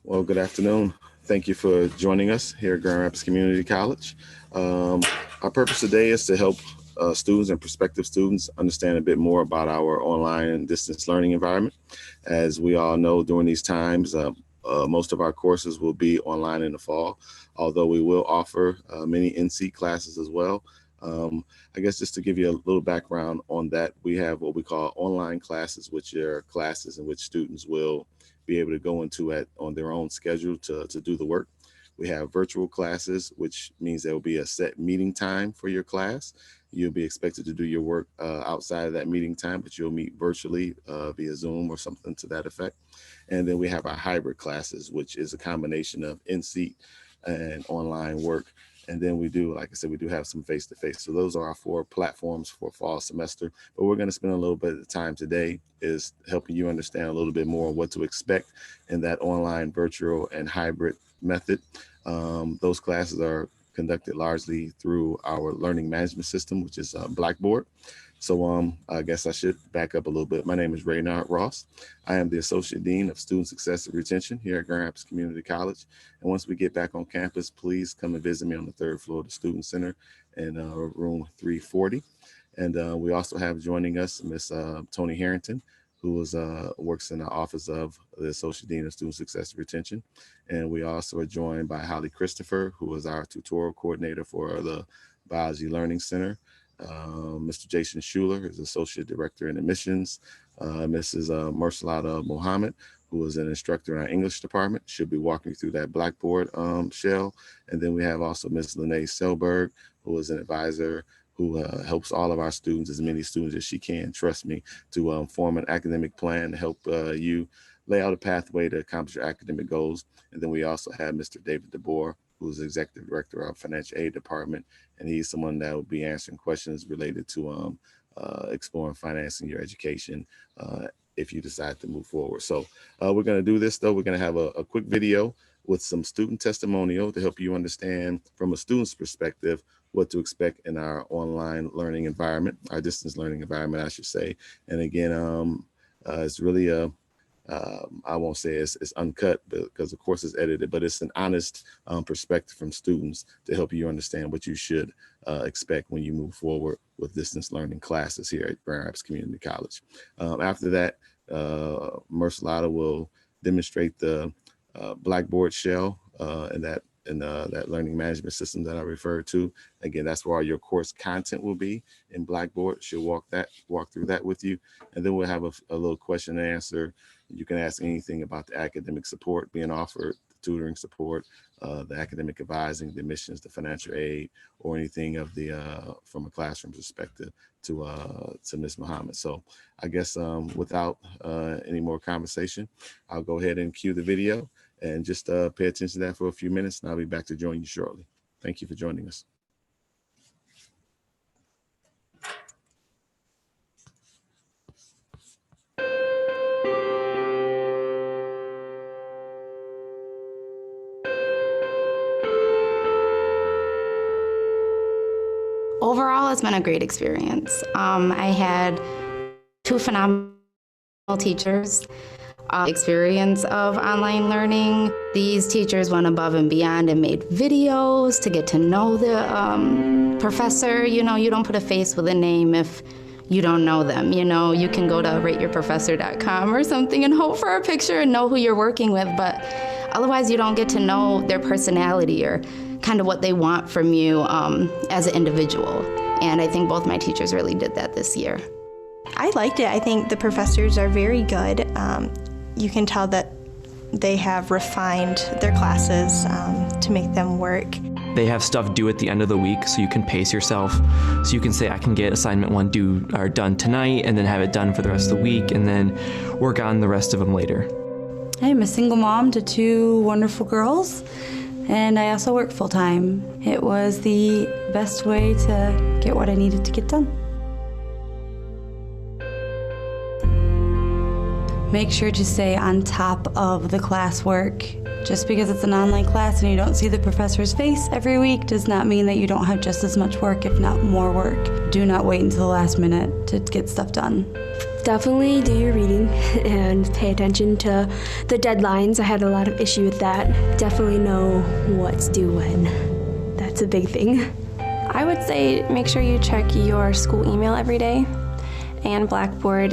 Well, good afternoon. Thank you for joining us here at Grand Rapids Community College. Our purpose today is to help students and prospective students understand a bit more about our online and distance learning environment. As we all know, during these times, most of our courses will be online in the fall, although we will offer many in-seat classes as well. I guess just to give you a little background on that, we have what we call online classes, which are classes in which students will be able to go into on their own schedule to do the work. We have virtual classes, which means there will be a set meeting time for your class. You'll be expected to do your work outside of that meeting time, but you'll meet virtually via Zoom or something to that effect. And then we have our hybrid classes, which is a combination of in-seat and online work. And then we do, like I said, we do have some face-to-face. So those are our 4 platforms for fall semester. But we're going to spend a little bit of the time today is helping you understand a little bit more what to expect in that online, virtual, and hybrid method. Those classes are conducted largely through our learning management system, which is Blackboard. So I guess I should back up a little bit. My name is Raynard Ross. I am the Associate Dean of Student Success and Retention here at Grand Rapids Community College. And once we get back on campus, please come and visit me on the 3rd floor of the Student Center in room 340. And we also have joining us Miss Tony Harrington, who works in the office of the Associate Dean of Student Success and Retention. And we also are joined by Holly Christopher, who is our tutorial coordinator for the Biology Learning Center. Mr. Jason Schuler is Associate Director in Admissions. Mrs. Mursalada Mohammed, who is an instructor in our English department, should be walking through that Blackboard shell. And then we have also Ms. Lene Selberg, who is an advisor who helps all of our students, as many students as she can, trust me, to form an academic plan to help you lay out a pathway to accomplish your academic goals. And then we also have Mr. David DeBoer, who's the Executive Director of Financial Aid Department, and he's someone that will be answering questions related to exploring financing your education if you decide to move forward. So we're going to do this, though. We're going to have a quick video with some student testimonial to help you understand from a student's perspective what to expect in our online learning environment, our distance learning environment, I should say. And again, it's really I won't say it's uncut because of course it's edited, but it's an honest perspective from students to help you understand what you should expect when you move forward with distance learning classes here at Grand Rapids Community College. After that, Mursalada will demonstrate the Blackboard shell and that learning management system that I referred to. Again, that's where all your course content will be in Blackboard. She'll walk through that with you. And then we'll have a little question and answer. You can ask anything about the academic support being offered, the tutoring support, the academic advising, the admissions, the financial aid, or anything of the from a classroom perspective to Ms. Muhammad. So I guess without any more conversation, I'll go ahead and cue the video and just pay attention to that for a few minutes, and I'll be back to join you shortly. Thank you for joining us. Overall, it's been a great experience. I had 2 phenomenal teachers. Experience of online learning. These teachers went above and beyond and made videos to get to know the professor. You know, you don't put a face with a name if you don't know them. You know, you can go to rateyourprofessor.com or something and hope for a picture and know who you're working with, but otherwise you don't get to know their personality or kind of what they want from you as an individual. And I think both my teachers really did that this year. I liked it. I think the professors are very good. You can tell that they have refined their classes to make them work. They have stuff due at the end of the week, so you can pace yourself. So you can say, I can get assignment 1 done tonight, and then have it done for the rest of the week, and then work on the rest of them later. I am a single mom to 2 wonderful girls, and I also work full-time. It was the best way to get what I needed to get done. Make sure to stay on top of the classwork. Just because it's an online class and you don't see the professor's face every week does not mean that you don't have just as much work, if not more work. Do not wait until the last minute to get stuff done. Definitely do your reading and pay attention to the deadlines. I had a lot of issue with that. Definitely know what's due when. That's a big thing. I would say make sure you check your school email every day and Blackboard.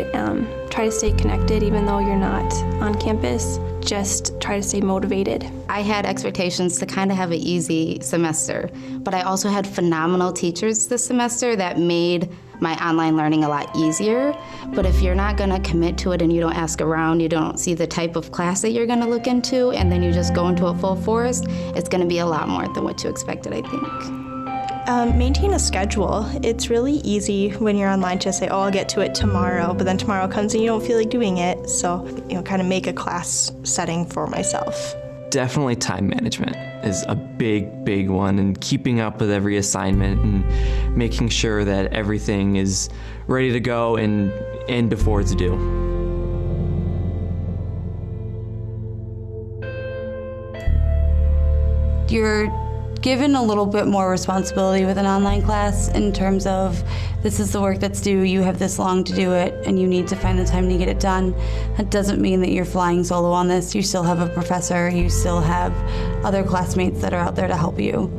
Try to stay connected even though you're not on campus. Just try to stay motivated. I had expectations to kind of have an easy semester, but I also had phenomenal teachers this semester that made my online learning a lot easier. But if you're not gonna commit to it and you don't ask around, you don't see the type of class that you're gonna look into, and then you just go into a full forest, it's gonna be a lot more than what you expected, I think. Maintain a schedule. It's really easy when you're online to say, oh, I'll get to it tomorrow, but then tomorrow comes and you don't feel like doing it. So, kind of make a class setting for myself. Definitely time management is a big one, and keeping up with every assignment and making sure that everything is ready to go and before it's due. You're given a little bit more responsibility with an online class in terms of this is the work that's due, you have this long to do it, and you need to find the time to get it done. That doesn't mean that you're flying solo on this. You still have a professor, you still have other classmates that are out there to help you.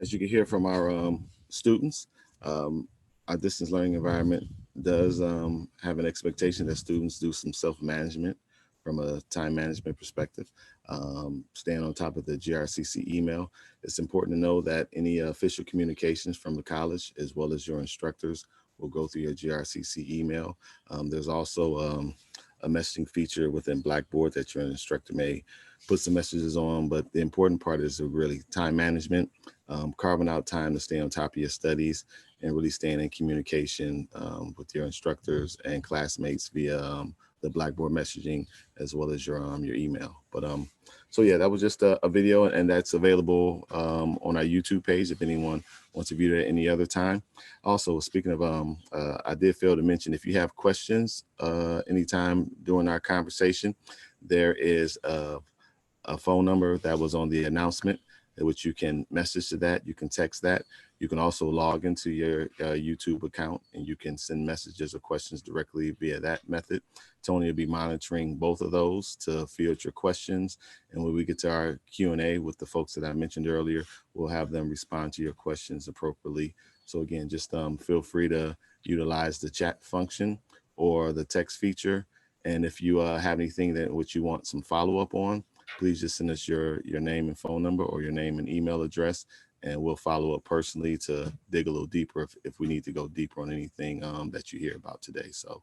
As you can hear from our students, our distance learning environment does have an expectation that students do some self-management from a time management perspective, staying on top of the GRCC email. It's important to know that any official communications from the college, as well as your instructors, will go through your GRCC email. There's also a messaging feature within Blackboard that your instructor may put some messages on, but the important part is really time management, carving out time to stay on top of your studies and really staying in communication with your instructors and classmates via the Blackboard messaging, as well as your email. But so yeah, that was just a video, and that's available on our YouTube page if anyone wants to view it at any other time. Also, speaking of, I did fail to mention, if you have questions anytime during our conversation, there is a phone number that was on the announcement, which you can message to that, you can text that. You can also log into your YouTube account and you can send messages or questions directly via that method. Tony will be monitoring both of those to field your questions. And when we get to our Q&A with the folks that I mentioned earlier, we'll have them respond to your questions appropriately. So again, just feel free to utilize the chat function or the text feature. And if you have anything that which you want some follow-up on, please just send us your name and phone number, or your name and email address, and we'll follow up personally to dig a little deeper if we need to go deeper on anything that you hear about today. So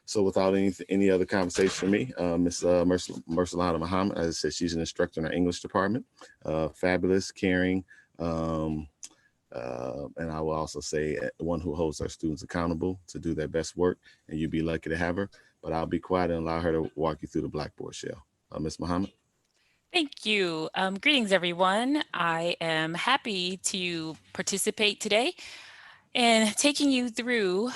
so without any other conversation from me, Ms. Mursalana Muhammad, as I said, she's an instructor in our English department, fabulous, caring, and I will also say one who holds our students accountable to do their best work, and you'd be lucky to have her. But I'll be quiet and allow her to walk you through the Blackboard shell. Ms. Muhammad. Thank you. Greetings, everyone. I am happy to participate today in taking you through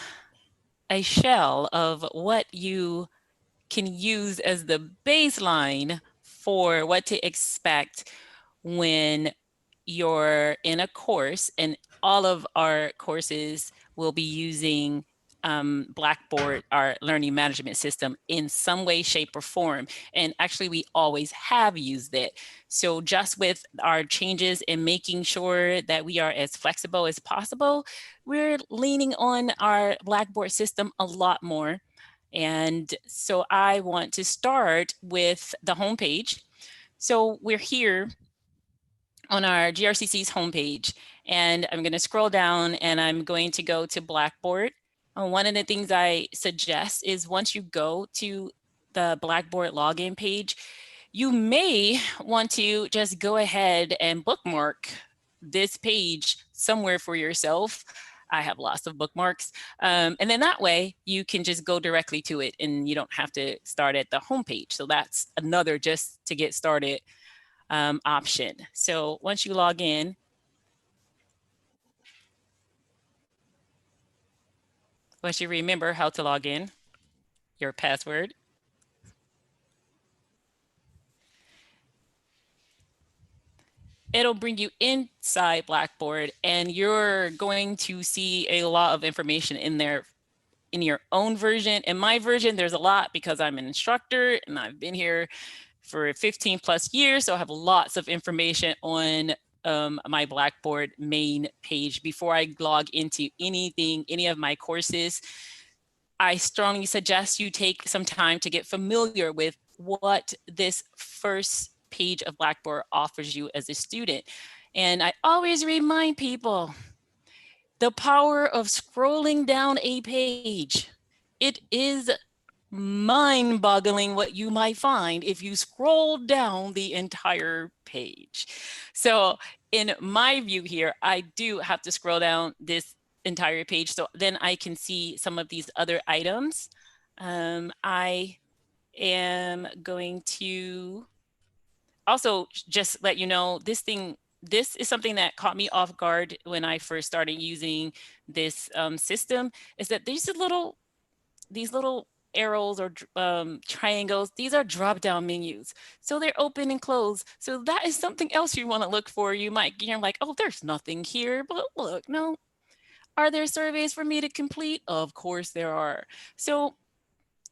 a shell of what you can use as the baseline for what to expect when you're in a course, and all of our courses will be using Blackboard, our learning management system, in some way, shape, or form. And actually, we always have used it. So just with our changes in making sure that we are as flexible as possible, we're leaning on our Blackboard system a lot more. And so I want to start with the homepage. So we're here on our GRCC's homepage, and I'm going to scroll down and I'm going to go to Blackboard. One of the things I suggest is once you go to the Blackboard login page, you may want to just go ahead and bookmark this page somewhere for yourself. I have lots of bookmarks. And then that way you can just go directly to it and you don't have to start at the home page. So that's another just to get started option. So once you log in, once you remember how to log in, your password, it'll bring you inside Blackboard and you're going to see a lot of information in there in your own version. In my version, there's a lot because I'm an instructor and I've been here for 15 plus years. So I have lots of information on my Blackboard main page. Before I log into anything, any of my courses, I strongly suggest you take some time to get familiar with what this first page of Blackboard offers you as a student. And I always remind people the power of scrolling down a page. It is mind-boggling what you might find if you scroll down the entire page. So in my view here, I do have to scroll down this entire page so then I can see some of these other items. I am going to also just let you know this is something that caught me off guard when I first started using this system, is that these little arrows or triangles, these are drop down menus. So they're open and closed. So that is something else you want to look for. You're like, oh, there's nothing here, but look, no. Are there surveys for me to complete? Of course there are. So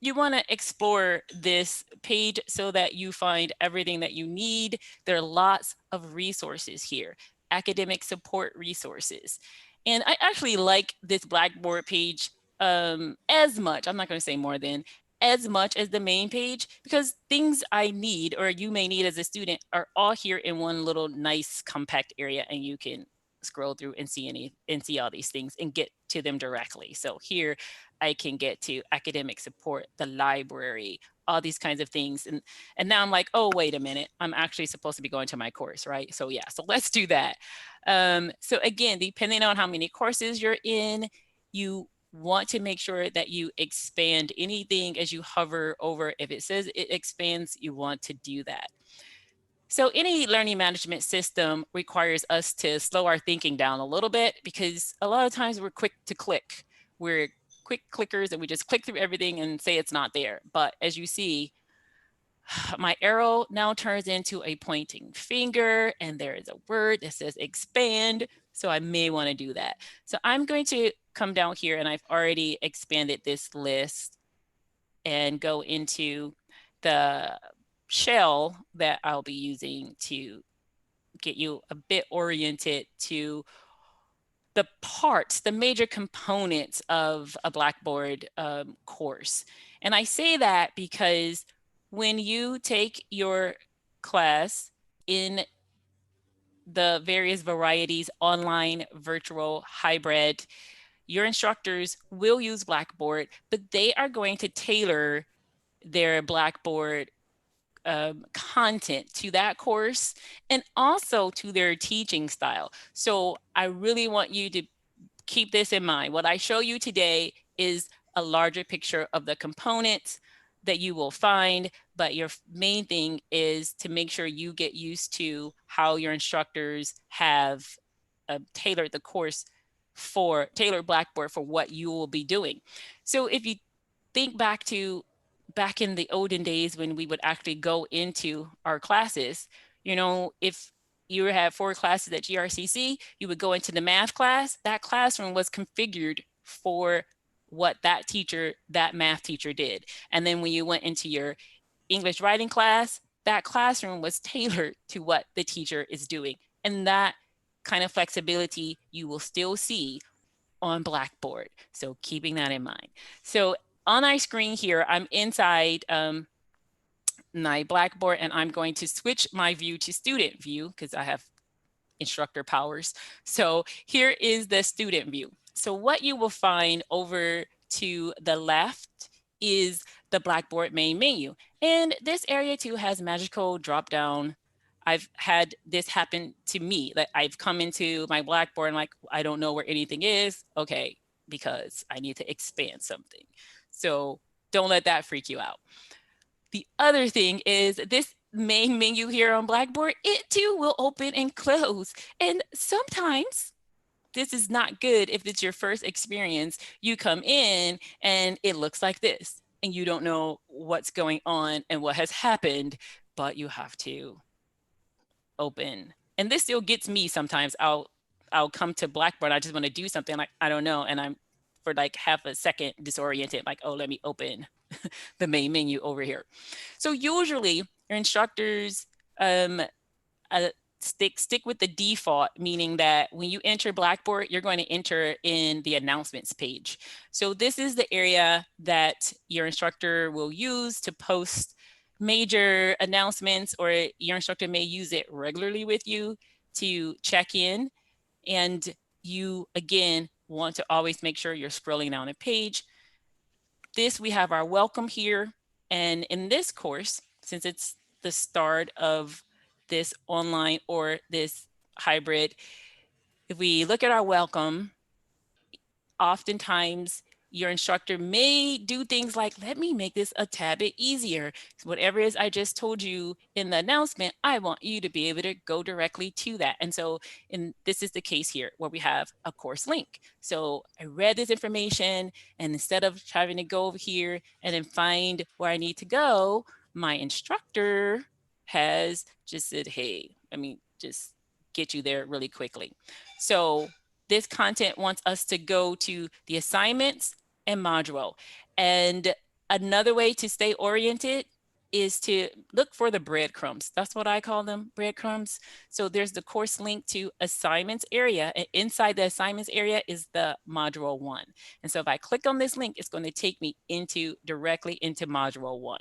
you want to explore this page so that you find everything that you need. There are lots of resources here, academic support resources. And I actually like this Blackboard page as much, I'm not going to say more than, as much as the main page, because things I need or you may need as a student are all here in one little nice compact area, and you can scroll through and see all these things and get to them directly. So here I can get to academic support, the library, all these kinds of things. And now I'm like, oh, wait a minute, I'm actually supposed to be going to my course, right? So yeah, so let's do that. So again, depending on how many courses you're in, you want to make sure that you expand anything as you hover over. If it says it expands, you want to do that. So any learning management system requires us to slow our thinking down a little bit, because a lot of times we're quick to click. We're quick clickers and we just click through everything and say it's not there. But as you see, my arrow now turns into a pointing finger and there is a word that says expand. So I may want to do that. So I'm going to come down here, and I've already expanded this list and go into the shell that I'll be using to get you a bit oriented to the parts, the major components of a Blackboard course. And I say that because when you take your class in the various varieties, online, virtual, hybrid, your instructors will use Blackboard, but they are going to tailor their Blackboard content to that course and also to their teaching style. So I really want you to keep this in mind. What I show you today is a larger picture of the components that you will find, but your main thing is to make sure you get used to how your instructors have tailored the course for tailored Blackboard for what you will be doing. So if you think back in the olden days when we would actually go into our classes, if you had 4 classes at GRCC, you would go into the math class. That classroom was configured for what that math teacher did. And then when you went into your English writing class, that classroom was tailored to what the teacher is doing. And that kind of flexibility you will still see on Blackboard. So keeping that in mind. So on our screen here, I'm inside my Blackboard, and I'm going to switch my view to student view because I have instructor powers. So here is the student view. So what you will find over to the left is the Blackboard main menu. And this area too has magical drop down I've had this happen to me. That I've come into my Blackboard and like, I don't know where anything is. Okay, because I need to expand something. So don't let that freak you out. The other thing is this main menu here on Blackboard, it too will open and close. And sometimes this is not good if it's your first experience. You come in and it looks like this and you don't know what's going on and what has happened, but you have to open. And this still gets me sometimes. I'll come to Blackboard, I just want to do something like, I don't know, and I'm for like half a second disoriented, like, oh, let me open the main menu over here. So usually your instructors stick with the default, meaning that when you enter Blackboard, you're going to enter in the announcements page. So this is the area that your instructor will use to post major announcements, or your instructor may use it regularly with you to check in. And you, again, want to always make sure you're scrolling down the page. This, we have our welcome here. And in this course, since it's the start of this online or this hybrid, if we look at our welcome, oftentimes your instructor may do things like, let me make this a tad bit easier. Whatever it is I just told you in the announcement, I want you to be able to go directly to that. And so this is the case here where we have a course link. So I read this information, and instead of having to go over here and then find where I need to go, my instructor has just said, hey, let me just get you there really quickly. So this content wants us to go to the assignments and module. And another way to stay oriented is to look for the breadcrumbs. That's what I call them, breadcrumbs. So there's the course link to assignments area, and inside the assignments area is the module 1. And so if I click on this link, it's going to take me directly into module 1.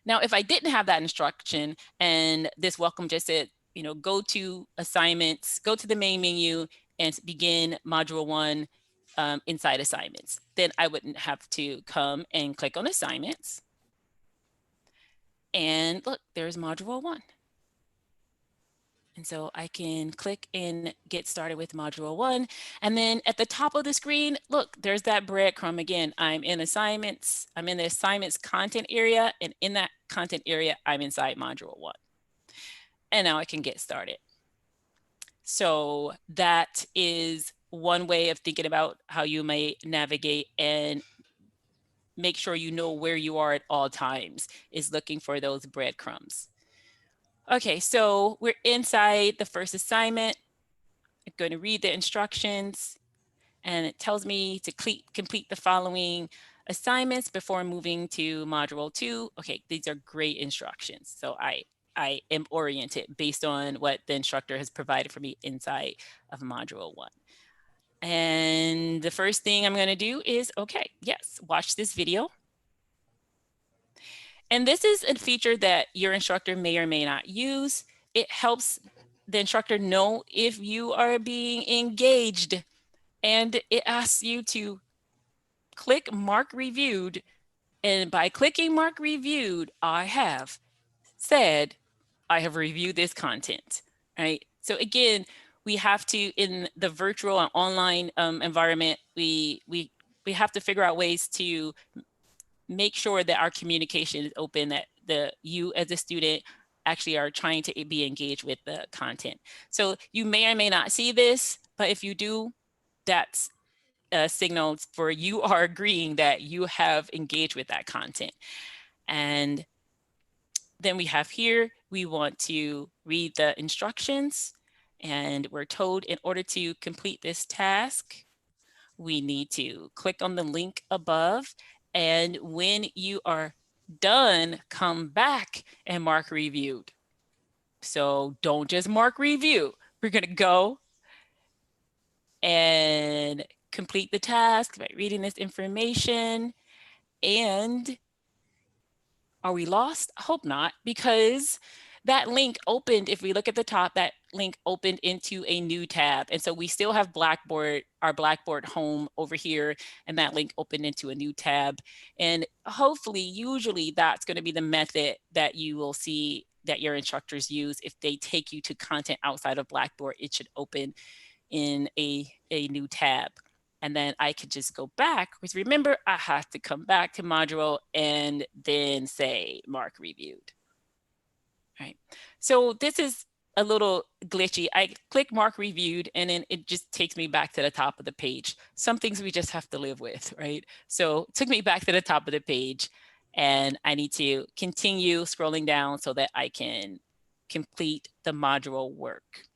Now, if I didn't have that instruction and this welcome just said, go to assignments, go to the main menu and begin module 1 inside assignments, then I wouldn't have to come and click on assignments. And look, there's module 1. And so I can click and get started with module 1. And then at the top of the screen, look, there's that breadcrumb again. I'm in assignments. I'm in the assignments content area. And in that content area, I'm inside module 1. And now I can get started. So that is one way of thinking about how you may navigate and make sure you know where you are at all times, is looking for those breadcrumbs. Okay, so we're inside the first assignment. I'm going to read the instructions, and it tells me to complete the following assignments before moving to module 2. Okay, these are great instructions. So I am oriented based on what the instructor has provided for me inside of module 1. And the first thing I'm going to do is, okay, yes, watch this video. And this is a feature that your instructor may or may not use. It helps the instructor know if you are being engaged. And it asks you to click Mark Reviewed. And by clicking Mark Reviewed, I have said, I have reviewed this content, right? So again, we have to, in the virtual and online environment, we have to figure out ways to make sure that our communication is open, that you as a student actually are trying to be engaged with the content. So you may or may not see this, but if you do, that's signals for you are agreeing that you have engaged with that content. And then we have here, we want to read the instructions, and we're told in order to complete this task, we need to click on the link above. And when you are done, come back and mark reviewed. So don't just mark review. We're going to go and complete the task by reading this information. And are we lost? I hope not, because that link opened, if we look at the top, that link opened into a new tab. And so we still have Blackboard, our Blackboard home over here, and that link opened into a new tab. And hopefully, usually that's going to be the method that you will see that your instructors use. If they take you to content outside of Blackboard, it should open in a new tab. And then I could just go back, because remember, I have to come back to module and then say mark reviewed. All right. So this is a little glitchy. I click mark reviewed and then it just takes me back to the top of the page. Some things we just have to live with, right? So it took me back to the top of the page and I need to continue scrolling down so that I can complete the module work.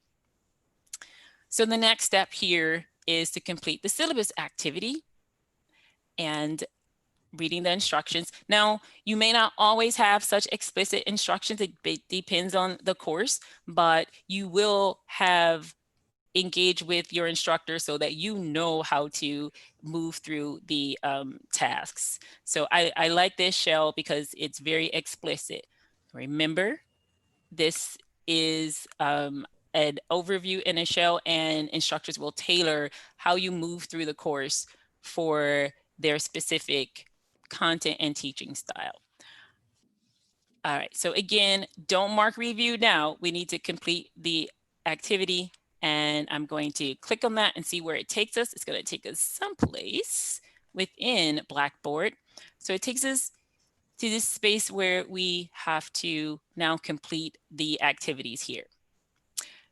So the next step here is to complete the syllabus activity and reading the instructions. Now, you may not always have such explicit instructions. It depends on the course, but you will have engaged with your instructor so that you know how to move through the tasks. So I like this shell because it's very explicit. Remember, this is an overview in a shell, and instructors will tailor how you move through the course for their specific content and teaching style. All right, so again, don't mark review now. We need to complete the activity, and I'm going to click on that and see where it takes us. It's going to take us someplace within Blackboard. So it takes us to this space where we have to now complete the activities here.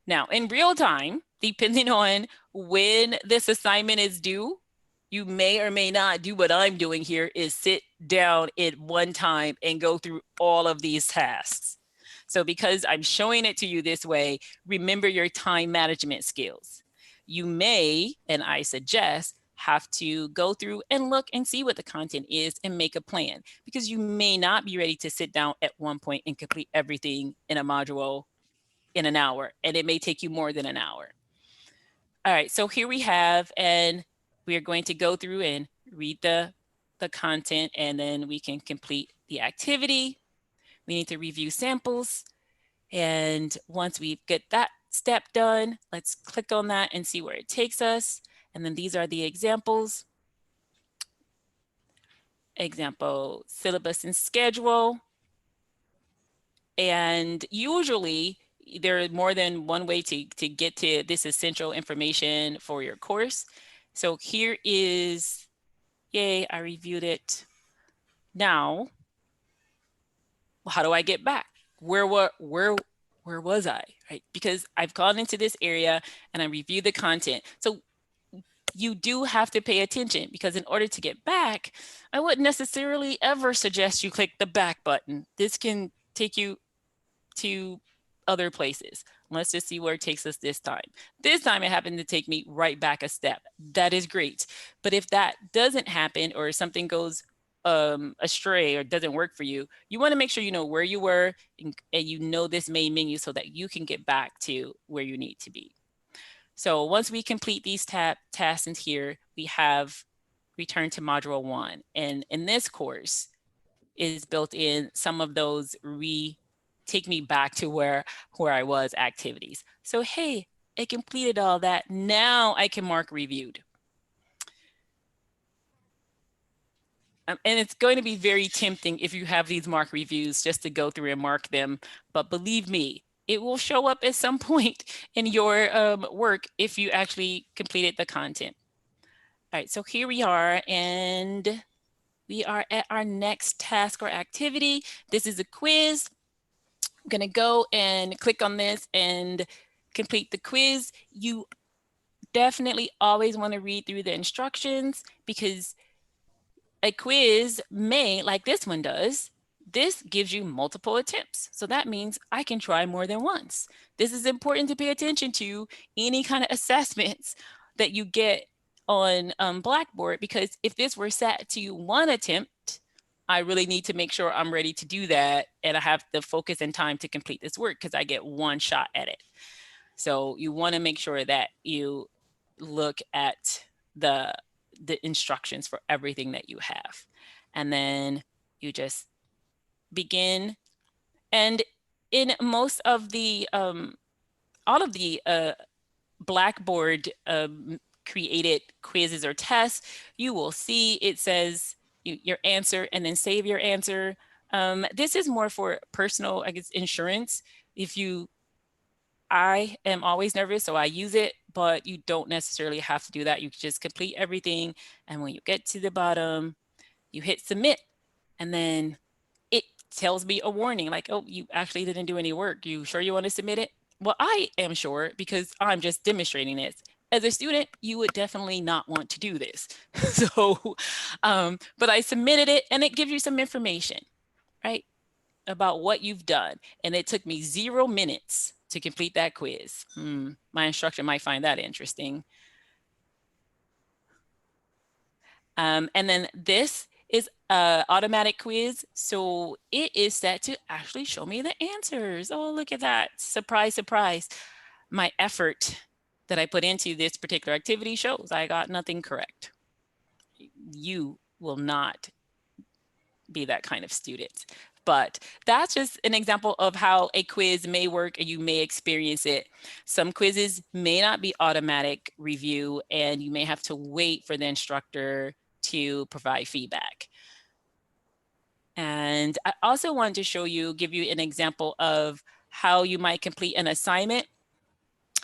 Now, in real time, depending on when this assignment is due, you may or may not do what I'm doing here, is sit down at one time and go through all of these tasks. So because I'm showing it to you this way, remember your time management skills. You may, and I suggest, have to go through and look and see what the content is and make a plan, because you may not be ready to sit down at one point and complete everything in a module in an hour, and it may take you more than an hour. All right, so here we have, and we are going to go through and read the content, and then we can complete the activity. We need to review samples. And once we get that step done, let's click on that and see where it takes us. And then these are the examples. Example, syllabus and schedule. And usually there is more than one way to get to this essential information for your course. So here is, yay, I reviewed it. Now, how do I get back? Where was I, right? Because I've gone into this area and I reviewed the content. So you do have to pay attention, because in order to get back, I wouldn't necessarily ever suggest you click the back button. This can take you to other places. Let's just see where it takes us this time. This time it happened to take me right back a step. That is great. But if that doesn't happen, or something goes astray or doesn't work for you, you want to make sure you know where you were and you know this main menu so that you can get back to where you need to be. So once we complete these tasks in here, we have return to module 1. And in this course is built in some of those take me back to where I was activities. So, hey, I completed all that. Now I can mark reviewed. And it's going to be very tempting if you have these mark reviews just to go through and mark them. But believe me, it will show up at some point in your work if you actually completed the content. All right, so here we are, and we are at our next task or activity. This is a quiz. I'm gonna go and click on this and complete the quiz. You definitely always want to read through the instructions, because a quiz may, like this one does, this gives you multiple attempts. So that means I can try more than once. This is important to pay attention to any kind of assessments that you get on Blackboard, because if this were set to one attempt, I really need to make sure I'm ready to do that, and I have the focus and time to complete this work because I get one shot at it. So you want to make sure that you look at the instructions for everything that you have, and then you just begin. And in most of the all of the Blackboard created quizzes or tests, you will see it says your answer and then save your answer. This is more for personal, I guess, insurance. I am always nervous, so I use it, but you don't necessarily have to do that. You can just complete everything. And when you get to the bottom, you hit submit, and then it tells me a warning like, oh, you actually didn't do any work. You sure you want to submit it? Well, I am sure because I'm just demonstrating this. As a student, you would definitely not want to do this. So, but I submitted it, and it gives you some information, right, about what you've done. And it took me 0 minutes to complete that quiz. My instructor might find that interesting. And then this is an automatic quiz. So it is set to actually show me the answers. Oh, look at that. Surprise, surprise. My effort that I put into this particular activity shows I got nothing correct. You will not be that kind of student. But that's just an example of how a quiz may work, and you may experience it. Some quizzes may not be automatic review, and you may have to wait for the instructor to provide feedback. And I also wanted to give you an example of how you might complete an assignment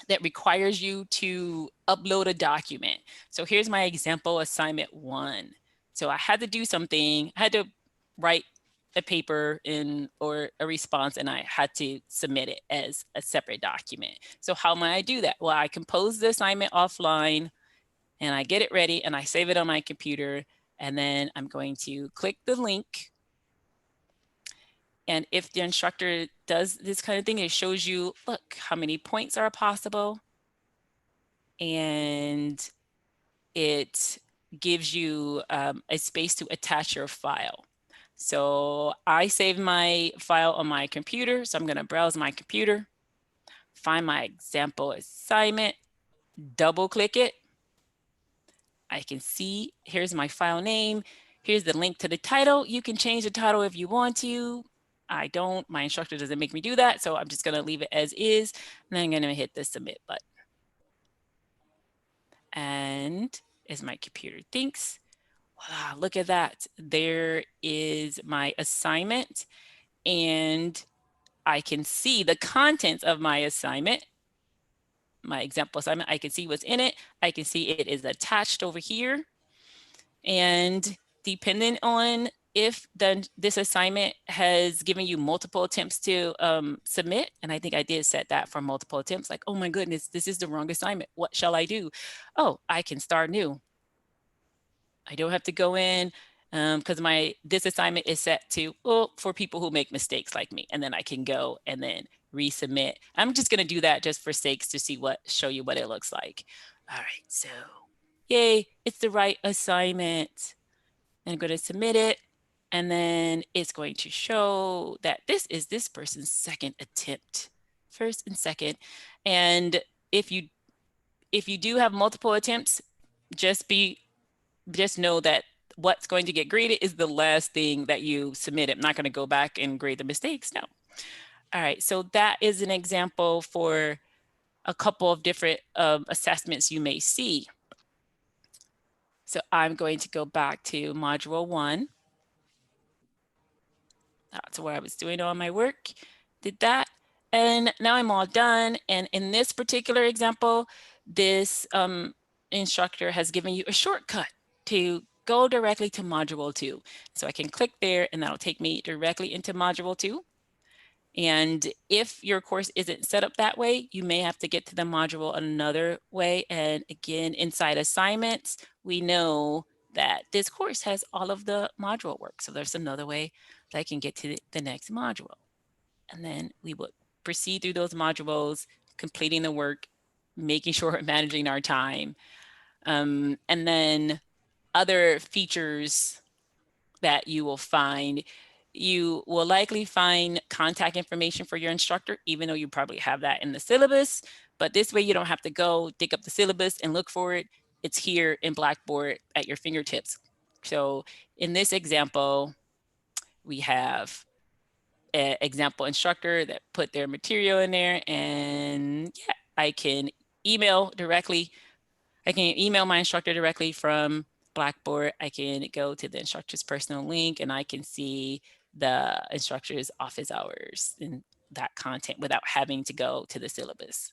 that requires you to upload a document. So here's my example assignment 1. So I had to do something, I had to write a paper or a response, and I had to submit it as a separate document. So how might I do that? Well, I compose the assignment offline, and I get it ready, and I save it on my computer, and then I'm going to click the link. And if the instructor does this kind of thing, it shows you, look, how many points are possible, and it gives you a space to attach your file. So I saved my file on my computer. So I'm going to browse my computer, find my example assignment, double click it. I can see here's my file name. Here's the link to the title. You can change the title if you want to. I don't. My instructor doesn't make me do that. So I'm just going to leave it as is. And then I'm going to hit the submit button. And as my computer thinks, wow, look at that. There is my assignment, and I can see the contents of my assignment, my example assignment. I can see what's in it. I can see it is attached over here. And depending on if this assignment has given you multiple attempts to submit, and I think I did set that for multiple attempts, like, oh my goodness, this is the wrong assignment. What shall I do? Oh, I can start new. I don't have to go in because this assignment is set to, well, for people who make mistakes like me, and then I can go and then resubmit. I'm just going to do that just for sakes to show you what it looks like. All right, so yay, it's the right assignment. And I'm going to submit it, and then it's going to show that this is this person's second attempt, first and second. And if you do have multiple attempts, just know that what's going to get graded is the last thing that you submit. I'm not going to go back and grade the mistakes. No. All right. So that is an example for a couple of different assessments you may see. So I'm going to go back to module 1. That's where I was doing all my work. Did that. And now I'm all done. And in this particular example, this instructor has given you a shortcut to go directly to module 2. So I can click there, and that'll take me directly into module 2. And if your course isn't set up that way, you may have to get to the module another way. And again, inside assignments, we know that this course has all of the module work. So there's another way that I can get to the next module. And then we would proceed through those modules, completing the work, making sure we're managing our time. And then other features that you will find, you will likely find contact information for your instructor, even though you probably have that in the syllabus. But this way you don't have to go dig up the syllabus and look for it. It's here in Blackboard at your fingertips. So in this example, we have an example instructor that put their material in there, and yeah, I can email directly. I can email my instructor directly from Blackboard. I can go to the instructor's personal link, and I can see the instructor's office hours and that content without having to go to the syllabus.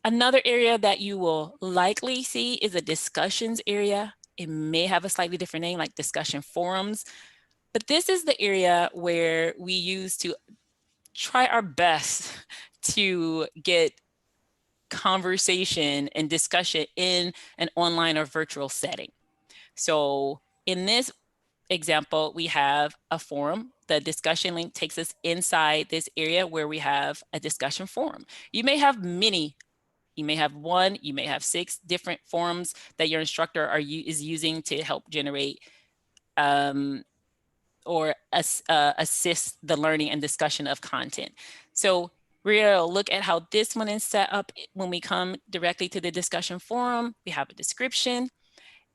Another area that you will likely see is a discussions area. It may have a slightly different name, like discussion forums, but this is the area where we use to try our best to get conversation and discussion in an online or virtual setting. So in this example, we have a forum. The discussion link takes us inside this area where we have a discussion forum. You may have many. You may have one, you may have 6 different forums that your instructor is using to help generate or assist the learning and discussion of content. So we're going to look at how this one is set up. When we come directly to the discussion forum, we have a description.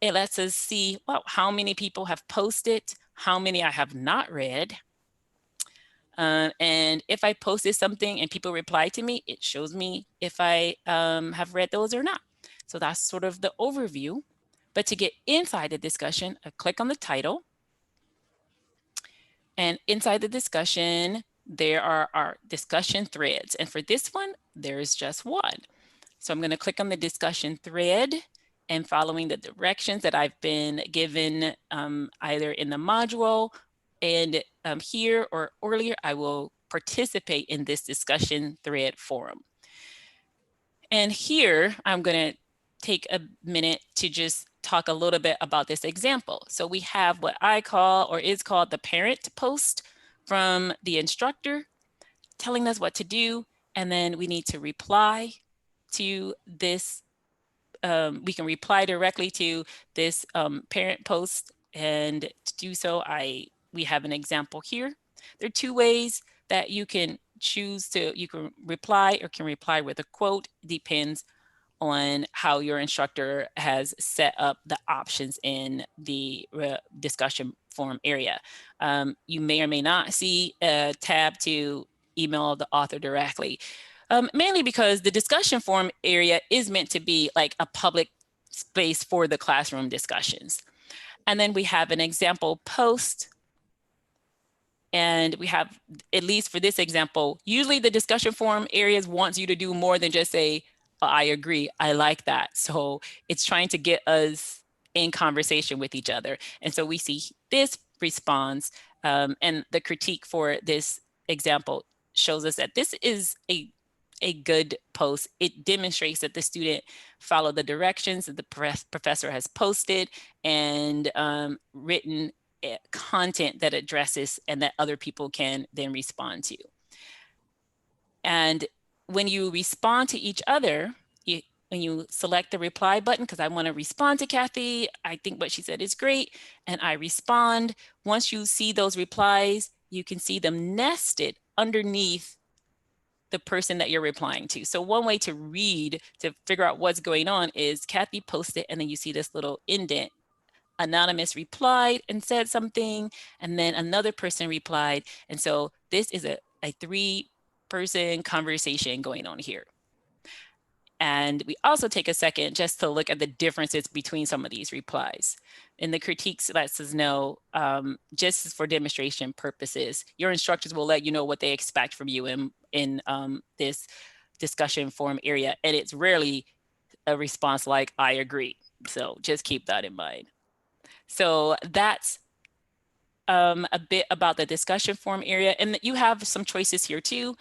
It lets us see, well, how many people have posted, how many I have not read. And if I posted something and people reply to me, it shows me if I have read those or not. So that's sort of the overview. But to get inside the discussion, I click on the title. And inside the discussion, there are our discussion threads. And for this one, there's just one. So I'm going to click on the discussion thread, and following the directions that I've been given either in the module and here or earlier, I will participate in this discussion thread forum. And here, I'm going to take a minute to just talk a little bit about this example. So we have what I call, or is called, the parent post from the instructor telling us what to do. And then we need to reply to this. We can reply directly to this parent post. And to do so, we have an example here. There are 2 ways that you can choose to, you can reply or can reply with a quote. Depends on how your instructor has set up the options in the discussion forum area. You may or may not see a tab to email the author directly, mainly because the discussion forum area is meant to be like a public space for the classroom discussions. And then we have an example post. And we have, at least for this example, usually the discussion forum areas wants you to do more than just say, oh, I agree, I like that. So it's trying to get us in conversation with each other. And so we see this response, and the critique for this example shows us that this is a good post. It demonstrates that the student followed the directions that the professor has posted and written content that addresses and that other people can then respond to. And when you respond to each other, when you select the reply button, because I want to respond to Kathy, I think what she said is great, and I respond. Once you see those replies, you can see them nested underneath the person that you're replying to. So one way to read, to figure out what's going on, is Kathy posted, and then you see this little indent. Anonymous replied and said something, and then another person replied. And so this is a 3-person conversation going on here. And we also take a second just to look at the differences between some of these replies. And the critiques lets us know, just for demonstration purposes, your instructors will let you know what they expect from you in this discussion forum area. And it's rarely a response like, I agree. So just keep that in mind. So that's a bit about the discussion forum area. And you have some choices here too.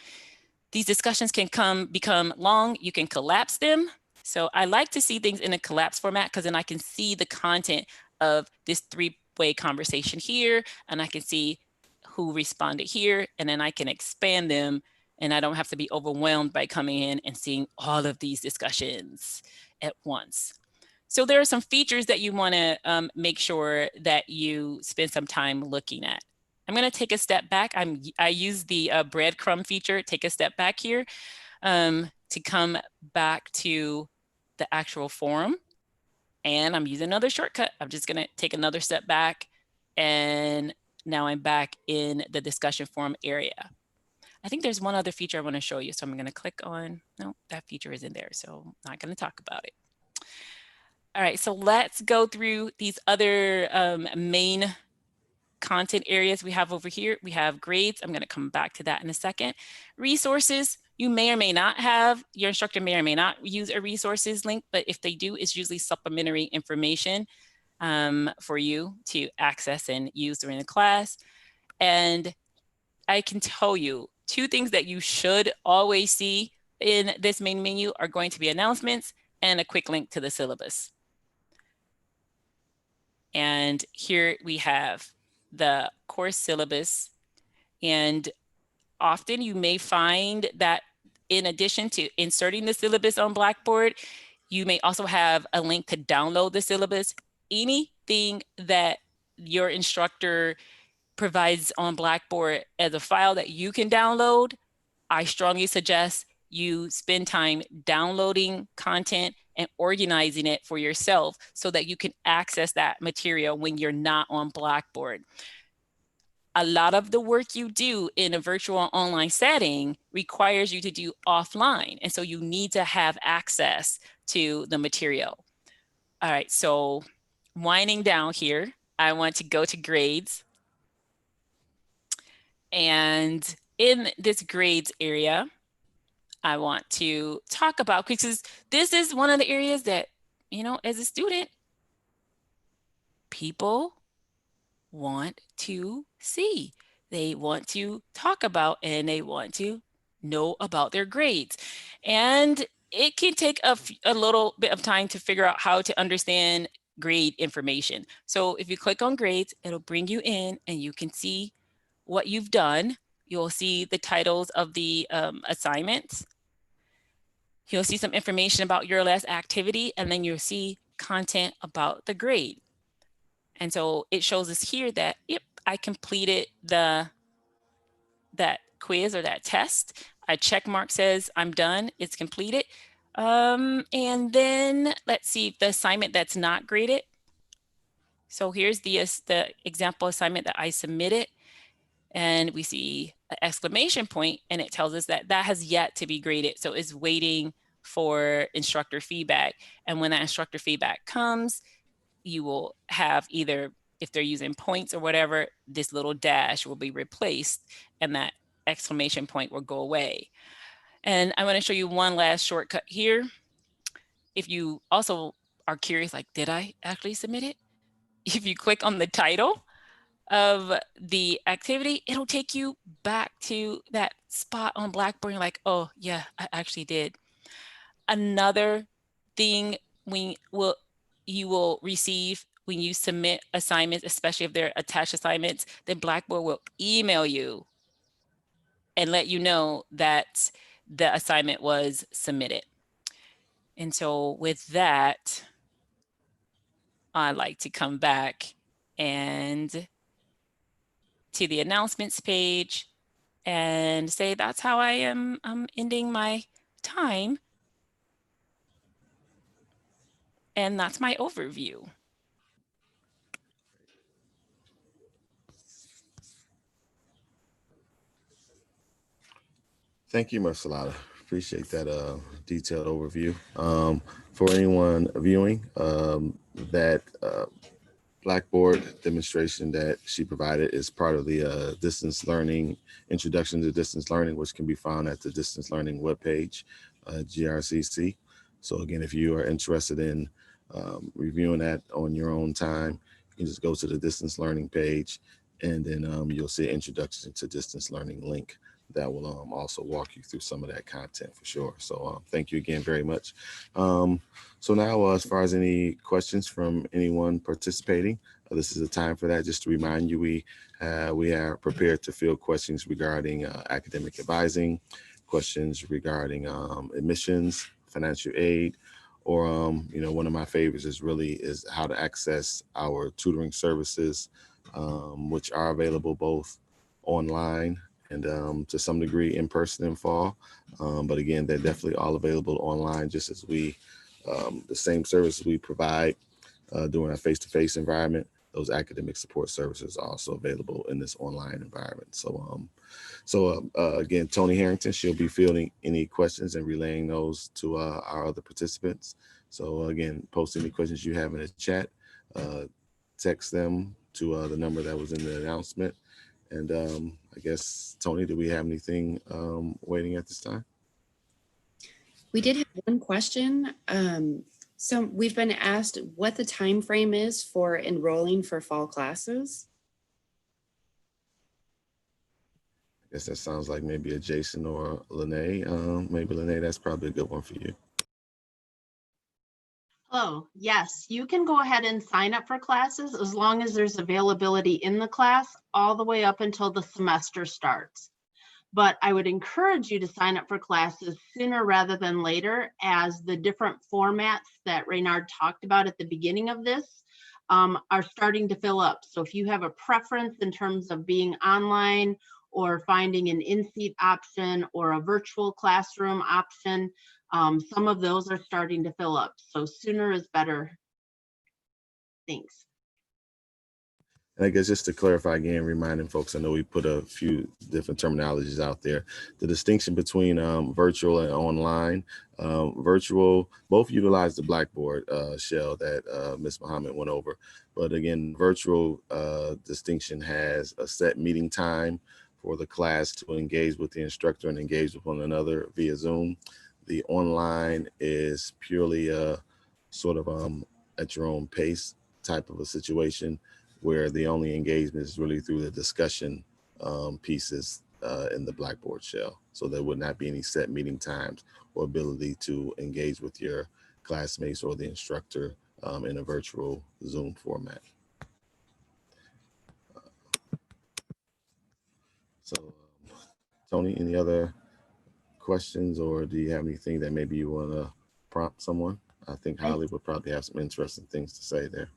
These discussions can become long. You can collapse them. So I like to see things in a collapse format because then I can see the content of this 3-way conversation here, and I can see who responded here, and then I can expand them, and I don't have to be overwhelmed by coming in and seeing all of these discussions at once. So there are some features that you want to make sure that you spend some time looking at. I'm going to take a step back. I use the breadcrumb feature, take a step back here, to come back to the actual forum. And I'm using another shortcut. I'm just going to take another step back. And now I'm back in the discussion forum area. I think there's one other feature I want to show you. So I'm going to click on, no, that feature isn't there. So I'm not going to talk about it. All right, so let's go through these other main content areas we have over here. We have grades. I'm going to come back to that in a second. Resources, you may or may not have, your instructor may or may not use a resources link, but if they do, it's usually supplementary information for you to access and use during the class. And I can tell you 2 things that you should always see in this main menu are going to be announcements and a quick link to the syllabus. And here we have the course syllabus. And often you may find that in addition to inserting the syllabus on Blackboard, you may also have a link to download the syllabus. Anything that your instructor provides on Blackboard as a file that you can download, I strongly suggest you spend time downloading content and organizing it for yourself so that you can access that material when you're not on Blackboard. A lot of the work you do in a virtual online setting requires you to do offline. And so you need to have access to the material. All right, so winding down here, I want to go to grades. And in this grades area, I want to talk about, because this is one of the areas that, you know, as a student, people want to see. They want to talk about and they want to know about their grades. And it can take a little bit of time to figure out how to understand grade information. So if you click on grades, it'll bring you in and you can see what you've done. You'll see the titles of the assignments. You'll see some information about your last activity, and then you'll see content about the grade. And so it shows us here that, yep, I completed that quiz or that test. A check mark says I'm done, it's completed. And then let's see the assignment that's not graded. So here's the example assignment that I submitted. And we see an exclamation point, and it tells us that that has yet to be graded. So it's waiting for instructor feedback. And when that instructor feedback comes, you will have either, if they're using points or whatever, this little dash will be replaced and that exclamation point will go away. And I want to show you one last shortcut here. If you also are curious, like, did I actually submit it? If you click on the title of the activity, it'll take you back to that spot on Blackboard. You're like, oh yeah, I actually did. Another thing you will receive when you submit assignments, especially if they're attached assignments, then Blackboard will email you and let you know that the assignment was submitted. And so with that, I'd like to come back and to the announcements page and say that's how I am ending my time. And that's my overview. Thank you, Marcelata. Appreciate that detailed overview. For anyone viewing, that Blackboard demonstration that she provided is part of the distance learning, Introduction to Distance Learning, which can be found at the distance learning webpage, GRCC. So again, if you are interested in reviewing that on your own time, you can just go to the distance learning page, and then you'll see Introduction to Distance Learning link that will also walk you through some of that content for sure. So thank you again very much. So now as far as any questions from anyone participating, this is a time for that. Just to remind you, we are prepared to field questions regarding academic advising, questions regarding admissions, financial aid, or you know, one of my favorites is how to access our tutoring services, which are available both online and to some degree in person in fall. But again, they're definitely all available online, just as the same services we provide during our face-to-face environment. Those academic support services are also available in this online environment. So, again, Tony Harrington, she'll be fielding any questions and relaying those to our other participants. So again, post any questions you have in the chat, text them to the number that was in the announcement. And I guess, Tony, do we have anything waiting at this time? We did have one question. So we've been asked what the time frame is for enrolling for fall classes. I guess that sounds like maybe a Jason or Lene. Maybe Lene, that's probably a good one for you. Oh, yes, you can go ahead and sign up for classes as long as there's availability in the class all the way up until the semester starts. But I would encourage you to sign up for classes sooner rather than later, as the different formats that Reynard talked about at the beginning of this are starting to fill up. So if you have a preference in terms of being online or finding an in-seat option or a virtual classroom option, some of those are starting to fill up. So sooner is better. Thanks. And I guess just to clarify again, reminding folks, I know we put a few different terminologies out there. The distinction between virtual and online. Virtual, both utilize the Blackboard shell that Ms. Muhammad went over. But again, virtual distinction has a set meeting time for the class to engage with the instructor and engage with one another via Zoom. The online is purely a sort of at your own pace type of a situation, where the only engagement is really through the discussion pieces in the Blackboard shell. So there would not be any set meeting times or ability to engage with your classmates or the instructor in a virtual Zoom format. So Tony, any other questions, or do you have anything that maybe you want to prompt someone? I think Holly would probably have some interesting things to say there.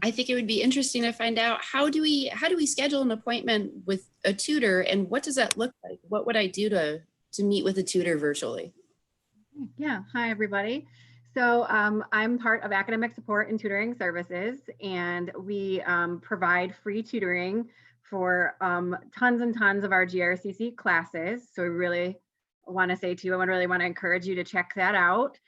I think it would be interesting to find out how do we schedule an appointment with a tutor, and what does that look like? What would I do to meet with a tutor virtually? Yeah, hi everybody. So I'm part of academic support and tutoring services, and we provide free tutoring for tons and tons of our GRCC classes. So we really want to say to you, I really want to encourage you to check that out.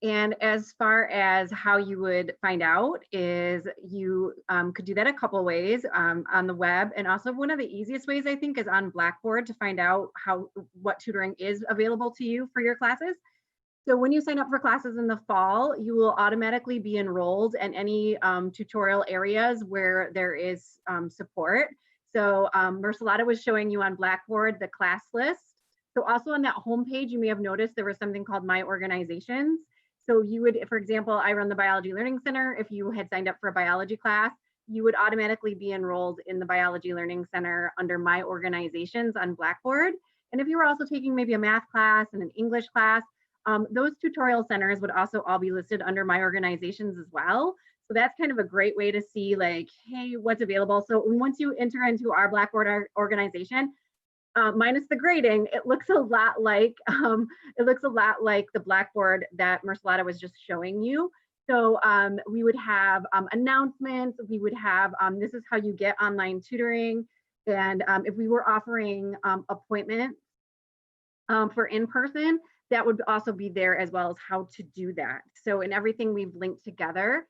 And as far as how you would find out is you could do that a couple ways on the web. And also one of the easiest ways, I think, is on Blackboard to find out what tutoring is available to you for your classes. So when you sign up for classes in the fall, you will automatically be enrolled in any tutorial areas where there is support. So Mercelada was showing you on Blackboard the class list. So also on that homepage, you may have noticed there was something called My Organizations. So you would, for example, I run the Biology Learning Center. If you had signed up for a biology class, you would automatically be enrolled in the Biology Learning Center under My Organizations on Blackboard. And if you were also taking maybe a math class and an English class, those tutorial centers would also all be listed under My Organizations as well. So that's kind of a great way to see, like, hey, what's available. So once you enter into our Blackboard organization, minus the grading, it looks a lot like the Blackboard that Mercelada was just showing you. So we would have announcements. We would have this is how you get online tutoring, and if we were offering appointments for in-person, that would also be there, as well as how to do that. So in everything we've linked together.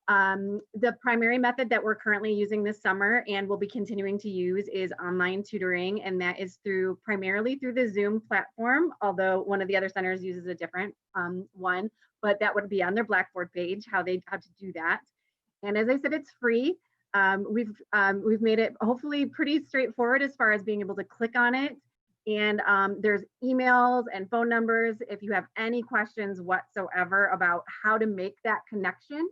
The primary method that we're currently using this summer and will be continuing to use is online tutoring, and that is primarily through the Zoom platform, although one of the other centers uses a different one, but that would be on their Blackboard page, how to do that. And as I said, it's free. We've made it hopefully pretty straightforward as far as being able to click on it. And there's emails and phone numbers if you have any questions whatsoever about how to make that connection.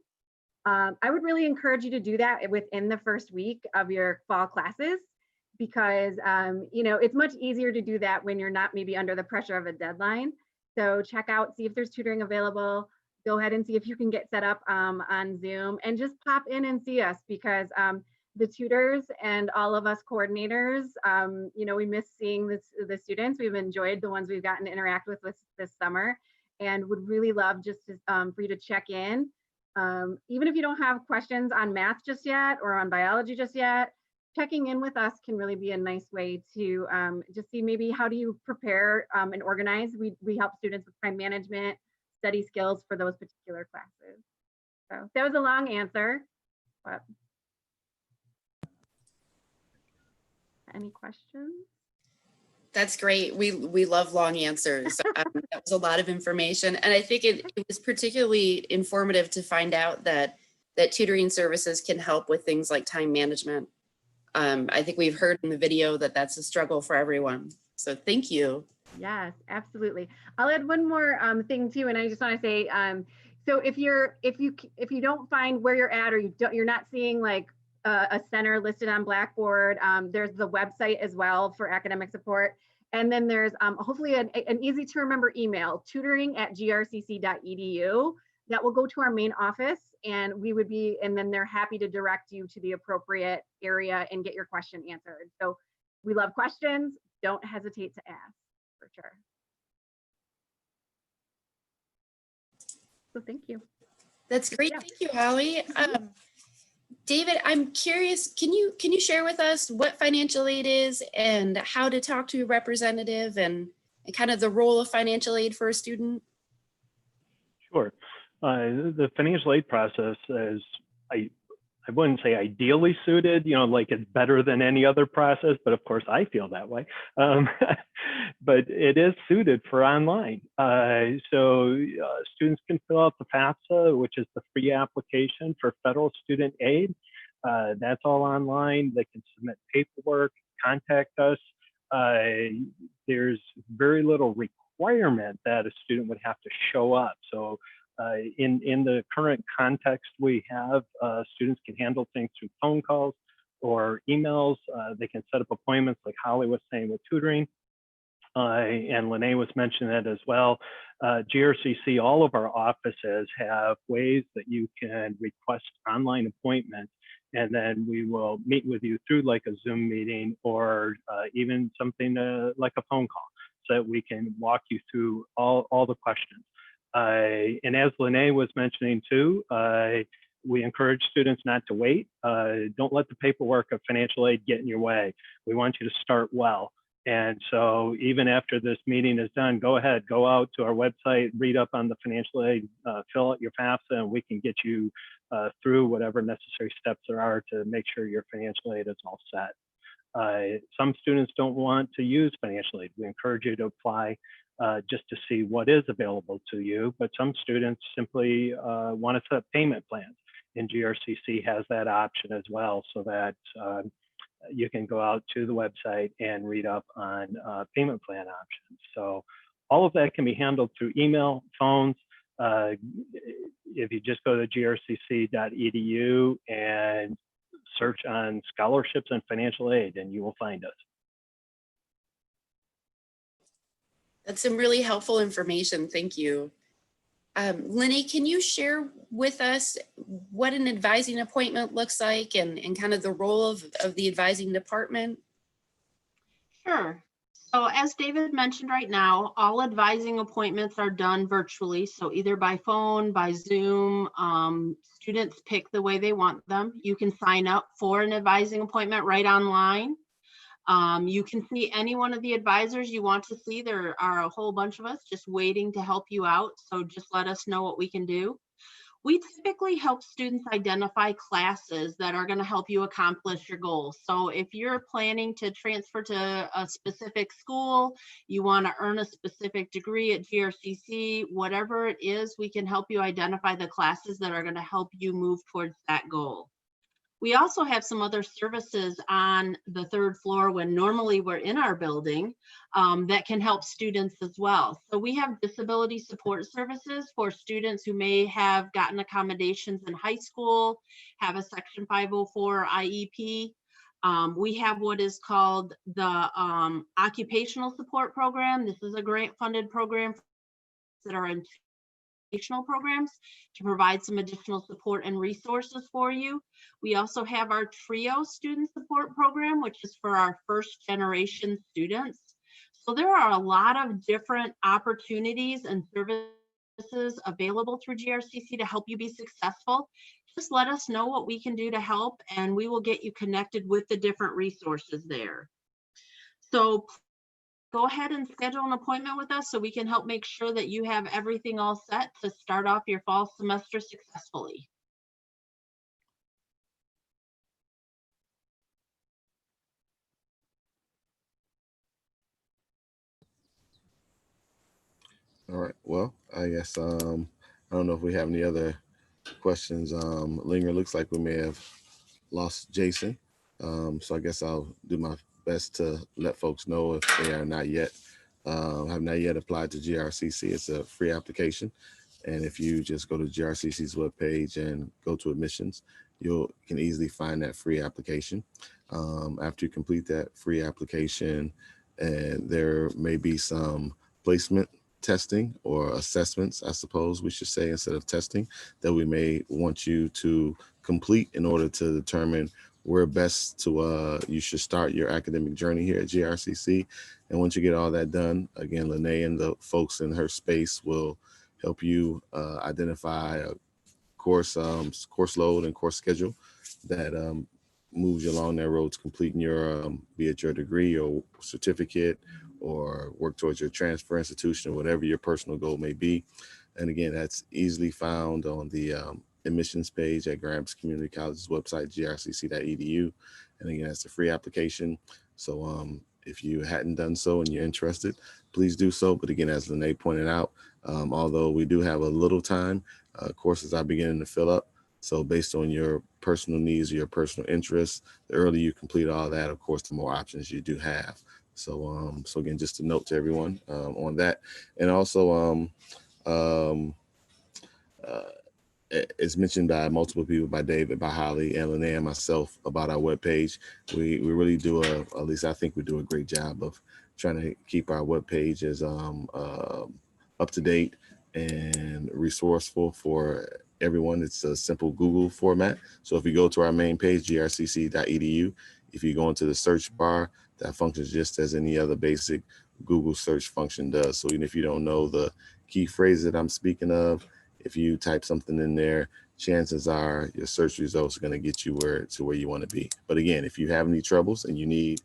I would really encourage you to do that within the first week of your fall classes, because it's much easier to do that when you're not maybe under the pressure of a deadline. So check out, see if there's tutoring available. Go ahead and see if you can get set up on Zoom, and just pop in and see us, because the tutors and all of us coordinators, we miss seeing the students. We've enjoyed the ones we've gotten to interact with this summer, and would really love just for you to check in. Even if you don't have questions on math just yet or on biology just yet, checking in with us can really be a nice way to just see maybe how do you prepare and organize. We help students with time management, study skills for those particular classes. So that was a long answer, but. Any questions? That's great. We love long answers. That was a lot of information. And I think it was particularly informative to find out that tutoring services can help with things like time management. I think we've heard in the video that that's a struggle for everyone. So thank you. Yes, absolutely. I'll add one more thing too, and I just want to say, so if you don't find where you're at, or you're not seeing like a center listed on Blackboard, there's the website as well for academic support, and then there's hopefully an easy to remember email, tutoring@grcc.edu, that will go to our main office, and then they're happy to direct you to the appropriate area and get your question answered. So we love questions. Don't hesitate to ask. For sure. So thank you. That's great. Yeah. Thank you, Holly. David, I'm curious, can you share with us what financial aid is and how to talk to a representative and kind of the role of financial aid for a student? Sure. The financial aid process is, I wouldn't say ideally suited, like it's better than any other process, but of course I feel that way. But it is suited for online. So students can fill out the FAFSA, which is the free application for federal student aid. That's all online. They can submit paperwork, contact us. There's very little requirement that a student would have to show up. So in the current context we have, students can handle things through phone calls or emails. They can set up appointments like Holly was saying with tutoring. And Lene was mentioning that as well. GRCC, all of our offices have ways that you can request online appointments, and then we will meet with you through like a Zoom meeting or even something like a phone call, so that we can walk you through all the questions. And as Lene was mentioning too, we encourage students not to wait. Don't let the paperwork of financial aid get in your way. We want you to start well. And so even after this meeting is done, go ahead, go out to our website, read up on the financial aid, fill out your FAFSA, and we can get you through whatever necessary steps there are to make sure your financial aid is all set. Some students don't want to use financial aid. We encourage you to apply just to see what is available to you, but some students simply want to set up payment plans, and GRCC has that option as well, so that you can go out to the website and read up on payment plan options. So all of that can be handled through email, phones. If you just go to grcc.edu and search on scholarships and financial aid, and you will find us. That's some really helpful information. Thank you. Lene, can you share with us what an advising appointment looks like and kind of the role of the advising department? Sure. So as David mentioned right now, all advising appointments are done virtually. So either by phone, by Zoom, students pick the way they want them. You can sign up for an advising appointment right online. You can see any one of the advisors you want to see. There are a whole bunch of us just waiting to help you out. So just let us know what we can do. We typically help students identify classes that are going to help you accomplish your goals. So if you're planning to transfer to a specific school, you want to earn a specific degree at GRCC, whatever it is, we can help you identify the classes that are going to help you move towards that goal. We also have some other services on the third floor when normally we're in our building that can help students as well. So we have disability support services for students who may have gotten accommodations in high school, have a Section 504 IEP. We have what is called the Occupational Support Program. This is a grant-funded program that are in educational programs to provide some additional support and resources for you. We also have our TRIO student support program, which is for our first generation students. So there are a lot of different opportunities and services available through GRCC to help you be successful. Just let us know what we can do to help, and we will get you connected with the different resources there. So go ahead and schedule an appointment with us so we can help make sure that you have everything all set to start off your fall semester successfully. All right. Well, I guess I don't know if we have any other questions. Linger, looks like we may have lost Jason. So I guess I'll do my best to let folks know if they are not yet have not yet applied to GRCC. It's a free application. And if you just go to GRCC's webpage and go to admissions, you can easily find that free application. After you complete that free application, and there may be some placement testing or assessments, I suppose we should say, instead of testing, that we may want you to complete in order to determine where best to you should start your academic journey here at GRCC. And once you get all that done, again, Lene and the folks in her space will help you identify a course load and course schedule that moves you along that road to completing your be it your degree or certificate or work towards your transfer institution or whatever your personal goal may be. And again, that's easily found on the admissions page at Grand Rapids Community College's website, grcc.edu. And again, that's a free application. So if you hadn't done so and you're interested, please do so. But again, as Lene pointed out, although we do have a little time, courses are beginning to fill up. So based on your personal needs or your personal interests, the earlier you complete all that, of course, the more options you do have. So again, just a note to everyone on that. And also, it's mentioned by multiple people, by David, by Holly, and Lene, and myself, about our webpage. We really do, at least I think we do a great job of trying to keep our webpage as up to date and resourceful for everyone. It's a simple Google format. So if you go to our main page, grcc.edu, if you go into the search bar, that functions just as any other basic Google search function does. So even if you don't know the key phrase that I'm speaking of, if you type something in there, chances are your search results are going to get you where you want to be. But again, if you have any troubles and you need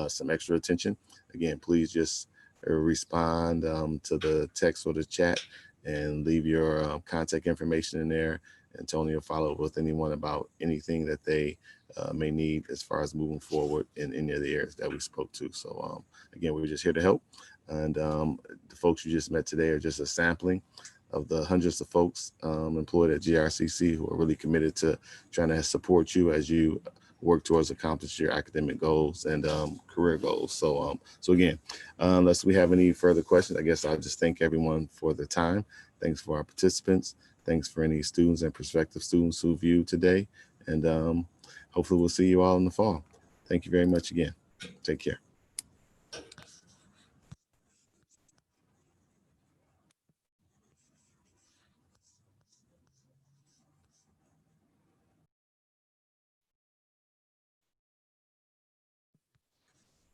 some extra attention, again, please just respond to the text or the chat and leave your contact information in there. And Tony will follow up with anyone about anything that they may need as far as moving forward in any of the areas that we spoke to. So again, we're just here to help. And the folks you just met today are just a sampling of the hundreds of folks employed at GRCC who are really committed to trying to support you as you work towards accomplishing your academic goals and career goals. So again, unless we have any further questions, I guess I'll just thank everyone for the time. Thanks for our participants. Thanks for any students and prospective students who viewed today. And hopefully we'll see you all in the fall. Thank you very much again. Take care.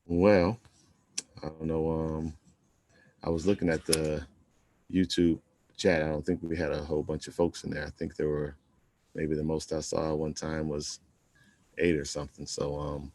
Well, I don't know. I was looking at the YouTube chat. I don't think we had a whole bunch of folks in there. I think there were maybe the most I saw one time was 8 or something. So